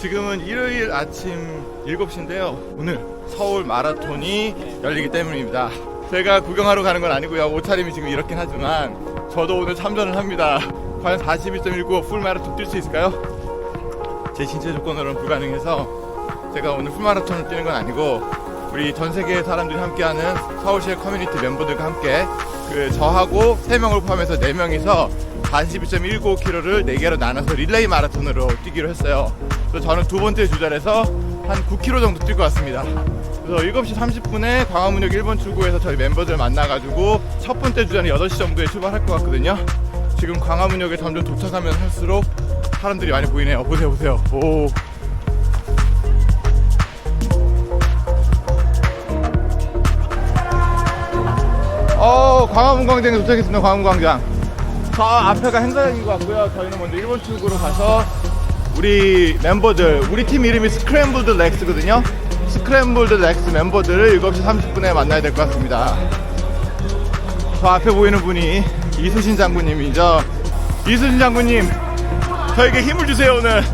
지금은 일요일 아침 7시인데요. 오늘 서울 마라톤이 열리기 때문입니다. 제가 구경하러 가는 건 아니고요. 옷차림이 지금 이렇긴 하지만 저도 오늘 참전을 합니다. 과연 42.19 풀마라톤 뛸 수 있을까요? 제 신체 조건으로는 불가능해서 제가 오늘 풀마라톤을 뛰는 건 아니고 우리 전 세계 사람들이 함께하는 서울시의 커뮤니티 멤버들과 함께 저하고 3명을 포함해서 4명이서 42.195km를 4개로 나눠서 릴레이 마라톤으로 뛰기로 했어요. 그래서 저는 두 번째 주자에서 한 9km 정도 뛸 것 같습니다. 그래서 7시 30분에 광화문역 1번 출구에서 저희 멤버들 만나가지고 첫 번째 주자는 8시 정도에 출발할 것 같거든요. 지금 광화문역에 점점 도착하면 할수록 사람들이 많이 보이네요. 보세요, 보세요. 오. 광화문 광장에 도착했습니다. 광화문 광장. 저 앞에가 행사장인 것 같고요. 저희는 먼저 1번 출구로 가서 우리 멤버들, 우리 팀 이름이 스크램블드 렉스거든요. 스크램블드 렉스 멤버들을 7시 30분에 만나야 될 것 같습니다. 저 앞에 보이는 분이 이수신 장군님이죠. 이수신 장군님, 저에게 힘을 주세요 오늘.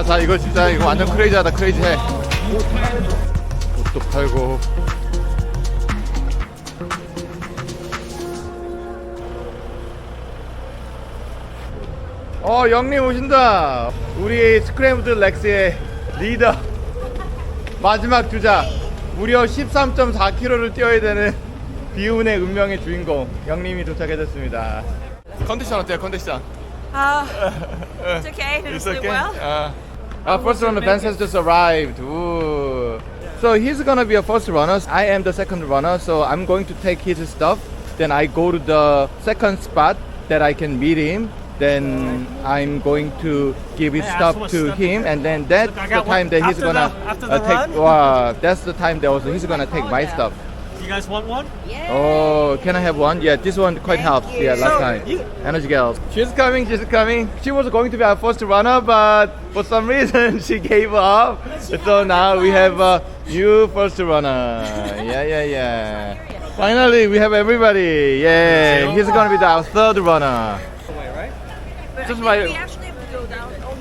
자, 이거 진짜 이거 완전 크레이지하다. 크레이지해. 옷도 팔고. 영님 오신다. 우리 스크램블드 렉스의 리더, 마지막 주자, 무려 13.4km를 뛰어야 되는 비운의 운명의 주인공 영님이 도착해줬습니다. 컨디션 어때요? 컨디션? It's okay. Did you sleep well? First runner Ben has just arrived. Ooh. So he's gonna be a first runner. I am the second runner, so I'm going to take his stuff. Then I go to the second spot that I can meet him. Then I'm going to give his stuff to him, and then that's the time that he's gonna take. That's the time that also he's gonna take my stuff. You guys want one? Yeah. Oh, can I have one? Yeah, this one quite helps. Yeah, last time. Energy girls. She's coming, she's coming. She was going to be our first runner, but for some reason she gave up. So now we have a new first runner. Yeah. Finally, we have everybody. Yeah, he's gonna be our third runner. Just We actually have to go down. Oh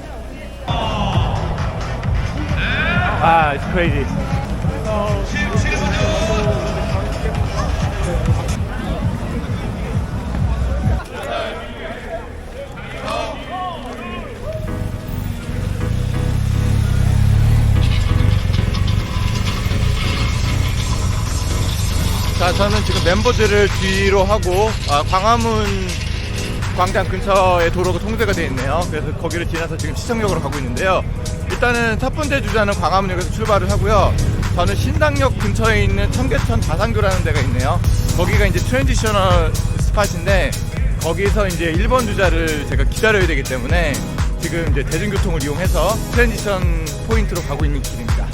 no. It's crazy. 자, 저는 지금 멤버들을 뒤로 하고 광화문 광장 근처에 도로가 통제가 되어 있네요. 그래서 거기를 지나서 지금 시청역으로 가고 있는데요. 일단은 첫 번째 주자는 광화문역에서 출발을 하고요. 저는 신당역 근처에 있는 청계천 다산교라는 데가 있네요. 거기가 이제 트랜지셔널 스팟인데 거기서 이제 1번 주자를 제가 기다려야 되기 때문에 지금 이제 대중교통을 이용해서 트랜지션 포인트로 가고 있는 길입니다.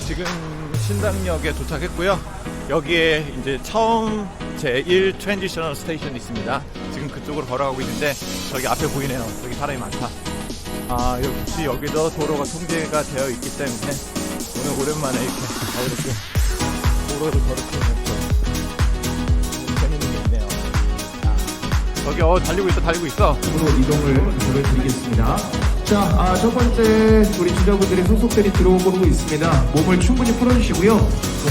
지금 신당역에 도착했고요. 여기에 이제 처음 제1 트랜지셔널 스테이션이 있습니다. 지금 그쪽으로 걸어가고 있는데 저기 앞에 보이네요. 여기 사람이 많다. 역시 여기도 도로가 통제가 되어 있기 때문에 오늘 오랜만에 이렇게 자유롭게 도로를 걸어주면서 재밌는 게 있네요. 저기 달리고 있어. 으로 이동을 보여드리겠습니다. 자, 첫 번째 우리 주자분들의 소속들이 들어오고 있습니다. 몸을 충분히 풀어주시고요.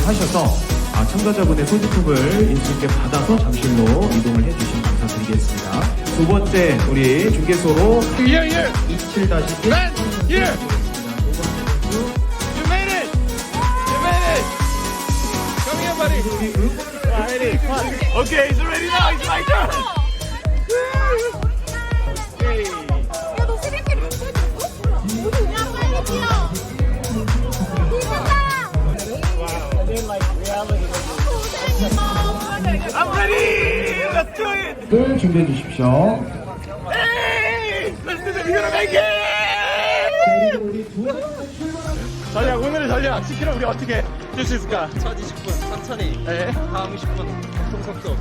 하셔서 참가자분의 소지품을 인수분께 받아서 잠실로 이동을 해주시면 감사드리겠습니다. 두 번째 우리 중개소로 27-1 You made it! Come here, buddy. Okay, it's ready now. It's my turn. 야너 세뱃게 못 해줬어? 야 빨리 뛰어. I'm ready. Let's do it. 을 준비해 주십시오. Hey, let's do it. We're gonna make it. 전략, 오늘의 전략 10km 우리 어떻게 뛸 수 있을까? 첫 20분 천천히, 네. 다음 20분 속속,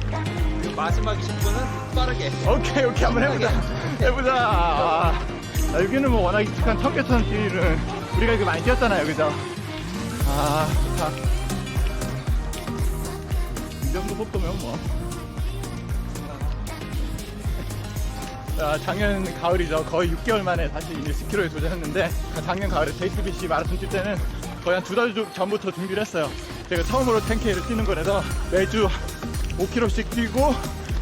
그리고 마지막 20분은 빠르게. 오케이 한번 해보자. 여기는 뭐 워낙 익숙한 청계천 길은 우리가 이렇게 많이 뛰었잖아요, 그죠? 좋다. 정도 속도면 뭐. 자, 작년 가을이죠. 거의 6개월 만에 다시 이제 10km에 도전했는데, 작년 가을에 JTBC 마라톤 뛸 때는 거의 한 2달 전부터 준비를 했어요. 제가 처음으로 10K를 뛰는 거라서 매주 5km씩 뛰고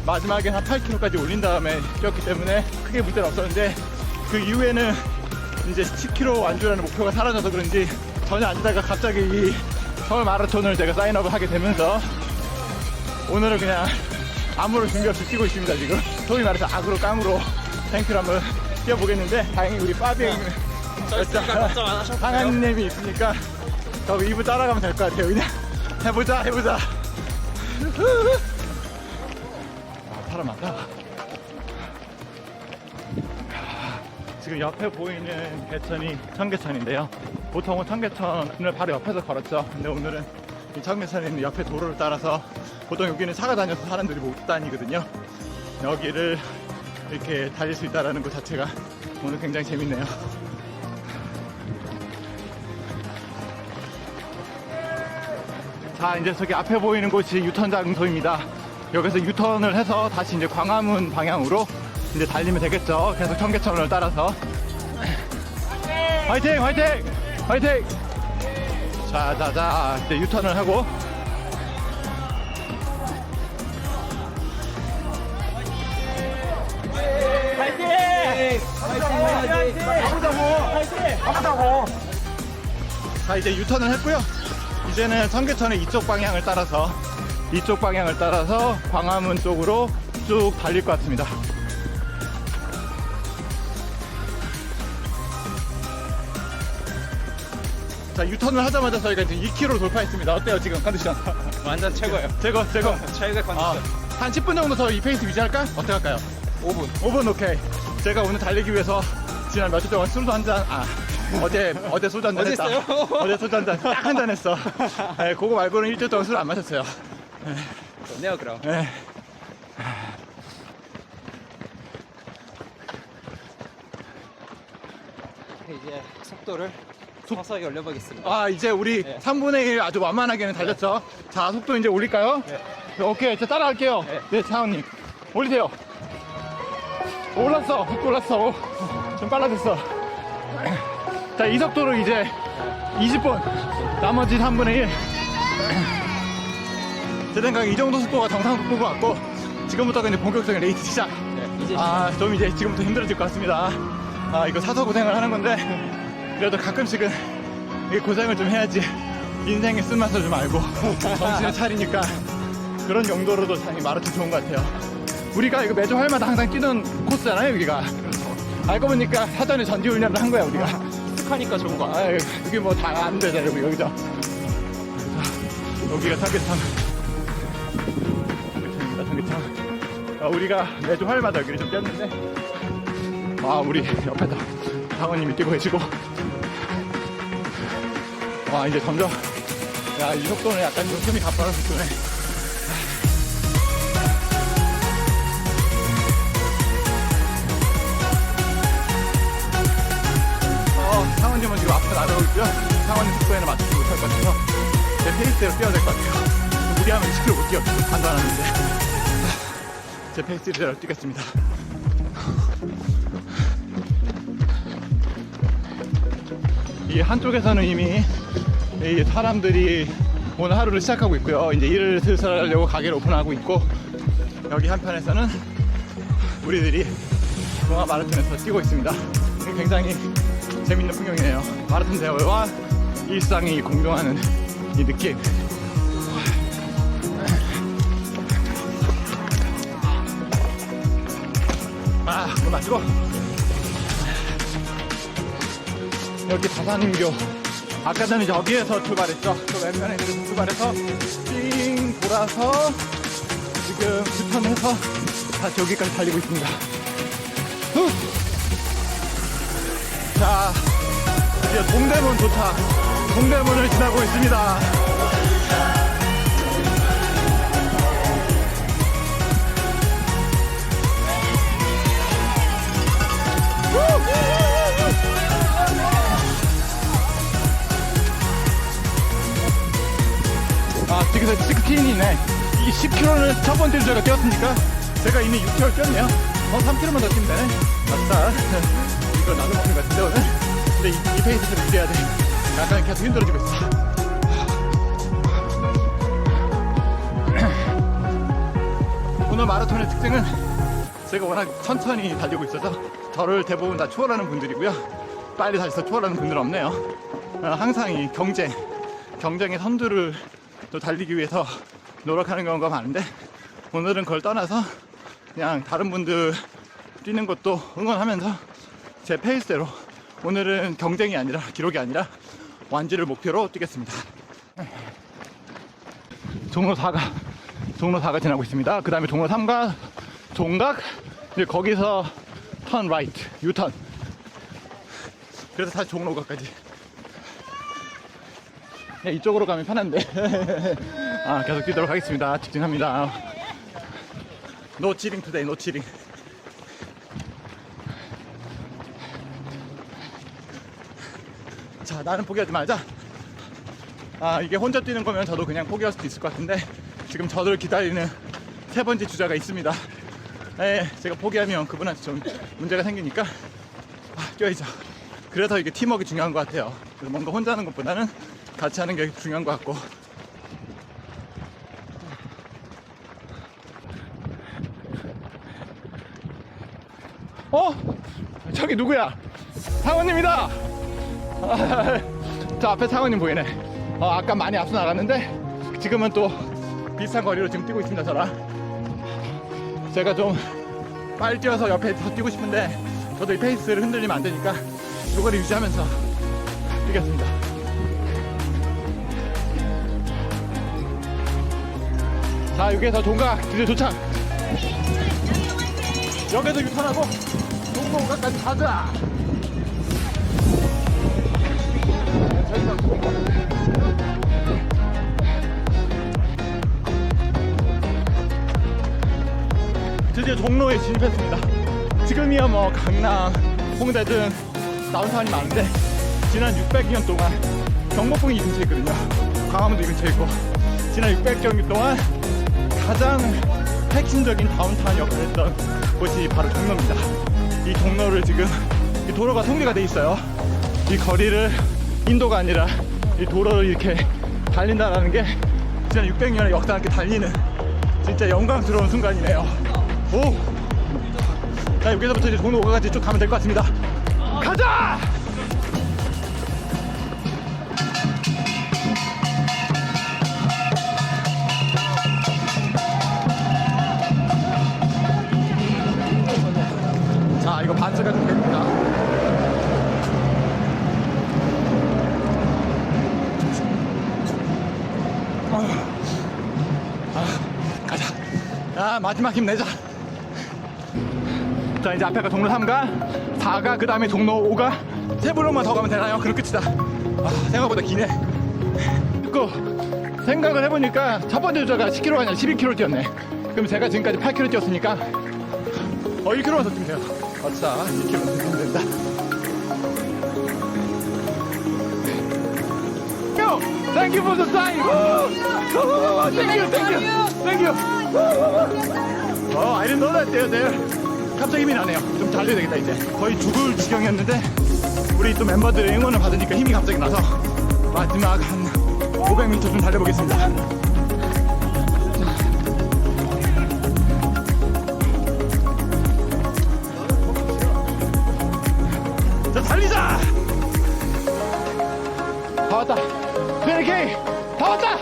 마지막에 한 8km까지 올린 다음에 뛰었기 때문에 크게 문제는 없었는데, 그 이후에는 이제 10km 완주라는 목표가 사라져서 그런지 전혀 안 뛰다가 갑자기 이 서울 마라톤을 제가 사인업을 하게 되면서 오늘은 그냥 아무런 준비 없이 뛰고 있습니다. 지금 소위 말해서 악으로 깡으로 10km 한번 뛰어보겠는데, 다행히 우리 파비에 저 있으니까 걱정 안 하셔도 돼요. 상한님이 있으니까 저 이분 따라가면 될 것 같아요. 그냥 해보자. 사람 많다. 지금 옆에 보이는 개천이 청계천인데요. 보통은 청계천을 바로 옆에서 걸었죠. 근데 오늘은 이 청계천에 있는 옆에 도로를 따라서, 보통 여기는 차가 다녀서 사람들이 못 다니거든요. 여기를 이렇게 달릴 수 있다는 것 자체가 오늘 굉장히 재밌네요. 자, 이제 저기 앞에 보이는 곳이 유턴 장소입니다. 여기서 유턴을 해서 다시 이제 광화문 방향으로 이제 달리면 되겠죠. 계속 청계천을 따라서. 화이팅! 자, 이제 유턴을 하고. 자, 이제 유턴을 했고요. 이제는 청계천의 이쪽 방향을 따라서 광화문 쪽으로 쭉 달릴 것 같습니다. 자, 유턴을 하자마자 저희가 이제 2km 돌파했습니다. 어때요, 지금 컨디션? 완전 최고예요. 제거. 최고의 컨디션. 한 10분 정도 더 이 페이스 유지할까? 어떻게 할까요? 5분 오케이. 제가 오늘 달리기 위해서 지난 며칠 동안 술도 한잔, 어제 소주 한잔 했다. 어제 했어요? 어제 소주 한잔 딱 한 잔 했어. 네, 그거 말고는 일주일 동안 술 안 마셨어요. 좋네요, 그럼. 네. 이제 속도를 서서히 올려보겠습니다. 이제 우리 네. 3분의 1 아주 완만하게는 달렸죠. 자, 속도 이제 올릴까요? 네. 오케이, 자, 따라갈게요. 네, 차원님. 올리세요. 올랐어. 속도 올랐어. 좀 빨라졌어. 자, 이 속도로 이제 20분. 나머지 3분의 1. 제 생각에 이 정도 속도가 정상 속도인 것 같고, 지금부터가 이제 본격적인 레이스 시작. 이제 좀 이제 지금부터 힘들어질 것 같습니다. 이거 사서 고생을 하는 건데, 그래도 가끔씩은 이 고생을 좀 해야지 인생의 쓴맛을 좀 알고 정신을 차리니까, 그런 용도로도 참 이 마라톤 좋은 것 같아요. 우리가 이거 매주 화요일마다 항상 뛰는 코스잖아요, 여기가. 알고 보니까 사전에 전지훈련을 한 거야, 우리가. 익숙하니까 좋은 거 같아요. 여기 뭐 다 안 되잖아요, 여기죠. 여기가 청계천. 청계천. 우리가 매주 화요일마다 여기를 좀 뛰었는데, 우리 옆에서 상원님이 뛰고 계시고, 이제 점점, 이 속도는 약간 좀 숨이 가빠른 속도네. 상원님은 지금 앞에 나가고 있고요. 상원님 속도에는 맞추지 못할 것 같아서 제 페이스대로 뛰어야 될 것 같아요. 무리하면 20km 못 뛰어. 판단하는데 제 페이스대로 뛰겠습니다. 이 한쪽에서는 이미 이 사람들이 오늘 하루를 시작하고 있고요. 이제 일을 슬슬 하려고 가게를 오픈하고 있고, 여기 한편에서는 우리들이 동아 마라톤에서 뛰고 있습니다. 굉장히 재밌는 풍경이네요. 마라톤 대회와 일상이 공존하는 이 느낌. 물 마시고, 여기 다산인교, 아까 전에 저기에서 출발했죠. 저 왼편에 내려서 출발해서 띵 돌아서 지금 유턴해서 다시 여기까지 달리고 있습니다. 자, 이제 동대문 도착. 동대문을 지나고 있습니다. 지금서 16이네. 이 10km는 첫 번째 주자가 뛰었으니까 제가 이미 6km 뛰었네요. 3km만 더 뛰면 되네. 맞다. 이거 나도 먹는 것 같은데 오늘. 근데 이 페이스를 유지해야 돼. 약간 계속 힘들어지고 있어. 오늘 마라톤의 특징은 제가 워낙 천천히 달리고 있어서 저를 대부분 다 추월하는 분들이고요. 빨리 달려서 추월하는 분들은 없네요. 항상 이 경쟁의 선두를 또 달리기 위해서 노력하는 경우가 많은데 오늘은 그걸 떠나서 그냥 다른 분들 뛰는 것도 응원하면서 제 페이스대로 오늘은 경쟁이 아니라 기록이 아니라 완주를 목표로 뛰겠습니다. 종로 4가 지나고 있습니다. 그 다음에 종로 3가 종각, 이제 거기서 턴 라이트, 유턴. 그래서 다시 종로 5가까지. 이쪽으로 가면 편한데. 계속 뛰도록 하겠습니다. 집중합니다. No cheating today, no cheating. 자, 나는 포기하지 말자. 이게 혼자 뛰는 거면 저도 그냥 포기할 수도 있을 것 같은데 지금 저를 기다리는 세 번째 주자가 있습니다. 제가 포기하면 그분한테 좀 문제가 생기니까 뛰어야죠. 그래서 이게 팀워크가 중요한 것 같아요. 그래서 뭔가 혼자 하는 것보다는 같이 하는 게 중요한 것 같고. 저기 누구야? 상원님이다. 저 앞에 상원님 보이네. 아까 많이 앞서 나갔는데 지금은 또 비슷한 거리로 지금 뛰고 있습니다. 저랑 제가 좀 빨리 뛰어서 옆에 더 뛰고 싶은데 저도 이 페이스를 흔들리면 안 되니까 요거를 유지하면서 뛰겠습니다. 자, 여기에서 종각 드디어 도착. 여기서 유턴하고 종로 5가까지 가자. 드디어 종로에 진입했습니다. 지금이야 뭐 강남, 홍대 등 다운타운이 많은데 지난 600년 동안 경복궁이 이 근처에 있거든요. 광화문도 이 근처에 있고 지난 600년 동안 가장 핵심적인 다운타운 역할을 했던 곳이 바로 종로입니다. 이 종로를 지금 이 도로가 통제가 돼 있어요. 이 거리를 인도가 아니라 이 도로를 이렇게 달린다라는 게 지난 600년의 역사와 함께 달리는 진짜 영광스러운 순간이네요. 자, 여기서부터 이제 종로 5가까지 쭉 가면 될 것 같습니다. 가자! 자, 이거 반스가 좀 됩니다. 가자. 마지막 힘 내자. 자, 이제 앞에가 종로 3가 4가 그 다음에 종로 5가 세 블록만 더 가면 되나요? 그럼 끝이다. 생각보다 기네. 그 생각을 해보니까 첫 번째 주자가 10km가 아니라 11km 뛰었네. 그럼 제가 지금까지 8km 뛰었으니까 1km만 더 뛰면 돼요. 아싸, 2km 더 뛰면 된다. Yo! Thank you for the sign! Thank you! I didn't know that they're there. 갑자기 힘이 나네요. 좀 달려야 되겠다. 이제 거의 죽을 지경이었는데 우리 또 멤버들의 응원을 받으니까 힘이 갑자기 나서 마지막 한 500m 좀 달려보겠습니다. 자, 달리자! 다 왔다. 베리케이 다 왔다.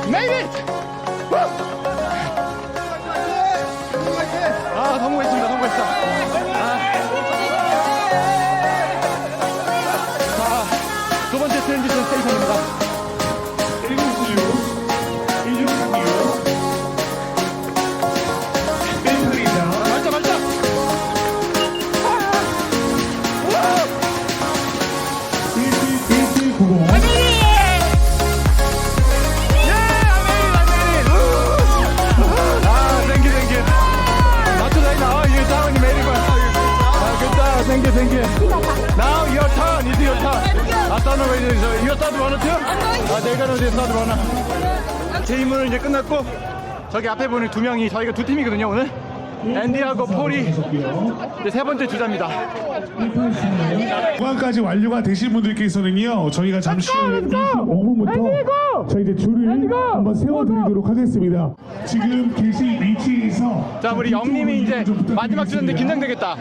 Made it! 성공했습니다. 성공했어. 자, 두 번째 트랜지션 스테이션입니다. 말자, 말자. Thank you. Now your turn. It's your turn. I don't know where it is. You third runner too? 아, 내가 이제 third runner. 제 임무는 이제 끝났고 저기 앞에 보는 두 명이 저희가 두 팀이거든요 오늘. 앤디하고 폴이 이제 세 번째 주자입니다. 후반까지 완료가 되신 분들께서는요 저희가 잠시 후 5분부터 저희 이제 줄을 한번 세워드리도록 하겠습니다. 지금 계신 위치에서 자 우리 영님이 이제 마지막 주자인데 긴장되겠다.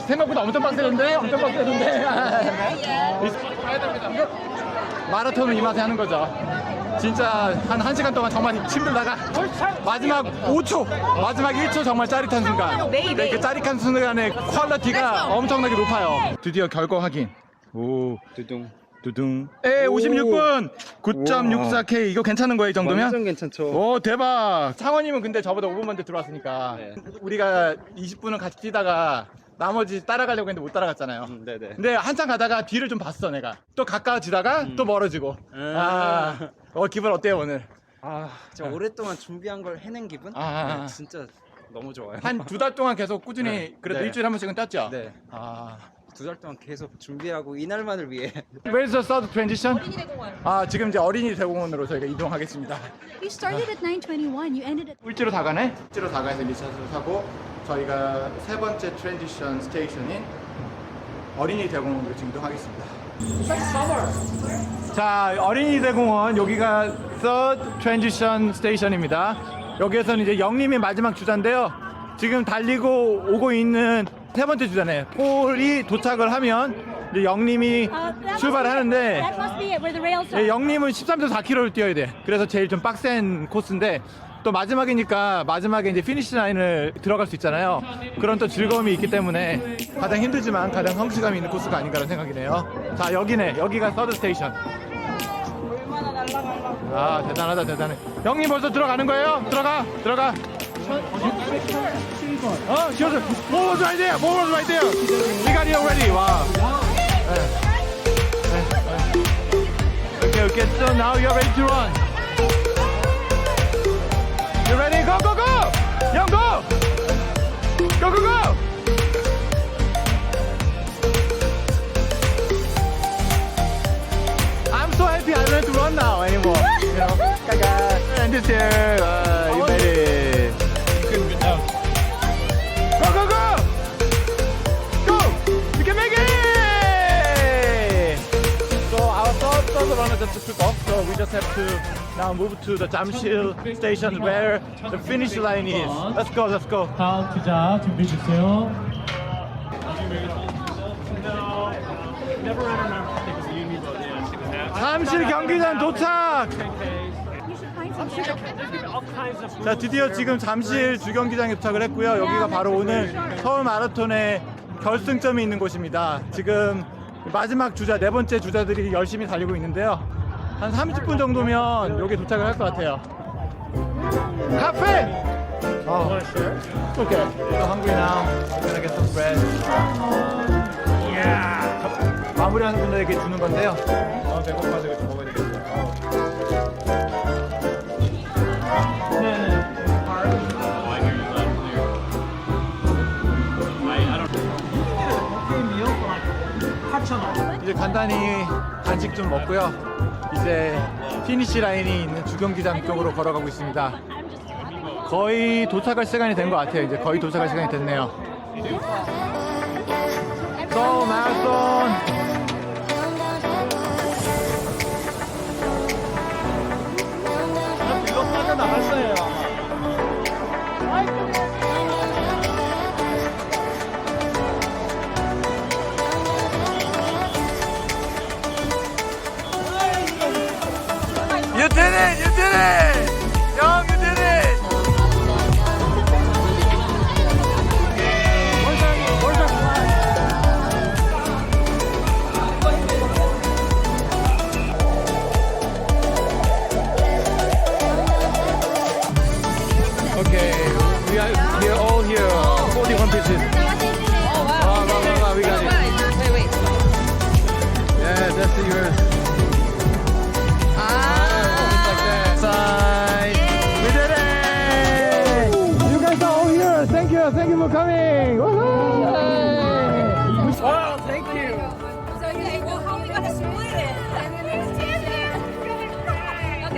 생각보다 엄청 빡세던데? 엄청 빡세던데? 마라톤은 이 맛에 하는 거죠. 진짜 한 1시간 동안 정말 힘들다가 마지막 5초, 마지막 1초 정말 짜릿한 순간. 네, 그 짜릿한 순간의 퀄리티가 엄청나게 높아요. 드디어 결과 확인. 오, 두둥. 두둥. 에, 56분! 9.64K. 이거 괜찮은 거예요, 이 정도면? 완전 괜찮죠. 오, 대박! 창원님은 근데 저보다 5분 먼저 들어왔으니까. 네. 우리가 20분은 같이 뛰다가 나머지 따라가려고 했는데 못 따라갔잖아요. 네네. 근데 한참 가다가 뒤를 좀 봤어, 내가. 또 가까워지다가 또 멀어지고. 기분 어때요, 오늘? 진짜 오랫동안 준비한 걸 해낸 기분? 아. 네, 진짜 너무 좋아요. 한 2달 동안 계속 꾸준히 네. 그래도 네. 일주일에 한 번씩은 떴죠? 네. 아. 2달 동안 계속 준비하고 이날만을 위해. Where's the third transition? 어린이대공원. 아, 지금 이제 어린이 대공원으로 저희가 이동하겠습니다. You started at 9:21. You ended at 울지로 다가네? 울지로 다가에서 리차를 사고 저희가 세 번째 트랜지션 스테이션인 어린이 대공원으로 지금 이동하겠습니다. 자, 어린이 대공원 여기가 third transition 스테이션입니다. 여기에서는 이제 영님이 마지막 주자인데요. 지금 달리고 오고 있는 세 번째 주자네. 폴이 도착을 하면 이제 영님이 출발하는데 That must be it, where the rails are. 예, 영님은 13.4km를 뛰어야 돼. 그래서 제일 좀 빡센 코스인데 또 마지막이니까 마지막에 이제 피니시 라인을 들어갈 수 있잖아요. 그런 또 즐거움이 있기 때문에 가장 힘들지만 가장 성취감이 있는 코스가 아닌가라는 생각이네요. 자, 여기네. 여기가 서드 스테이션. 얼마나 날라가려고. 아, 대단하다, 대단해. 영님 벌써 들어가는 거예요? 들어가. 쉬어줘. What was right there? What was right there? We got it already. 와. Okay. So now you're ready to run. You ready? Go! Young, go! Go! I'm so happy I don't have to run now anymore. You know? And this here, you ready? Go! You can make it! So our third runner just took off, so we just have to now move to the Jamshil station where the finish line is. Let's go. 다음 주자 준비해 주세요. 잠실 경기장 도착! You should find some. 자, 드디어 지금 잠실 주경기장에 도착을 했고요. 여기가 바로 오늘 서울 마라톤의 결승점이 있는 곳입니다. 지금 마지막 주자, 네 번째 주자들이 열심히 달리고 있는데요. 한 30분 정도면 여기 도착을 할 것 같아요. 카페! Okay. So hungry now. We're gonna get some bread. 마무리하는 분들에게 주는 건데요. 배고파서 이거 좀 먹어야 되겠어요. 이제 간단히 간식 좀 먹고요. 이제 피니시 라인이 있는 주경기장 쪽으로 걸어가고 있습니다. 거의 도착할 시간이 된 것 같아요. 이제 거의 도착할 시간이 됐네요. So marathon. 이거 빠져 나갈 거예요. You did it! You did it! Young, you did it!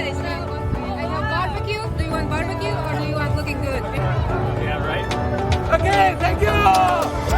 guys. I want barbecue. Do you want barbecue or do you want looking good? Yeah, right? Okay, thank you!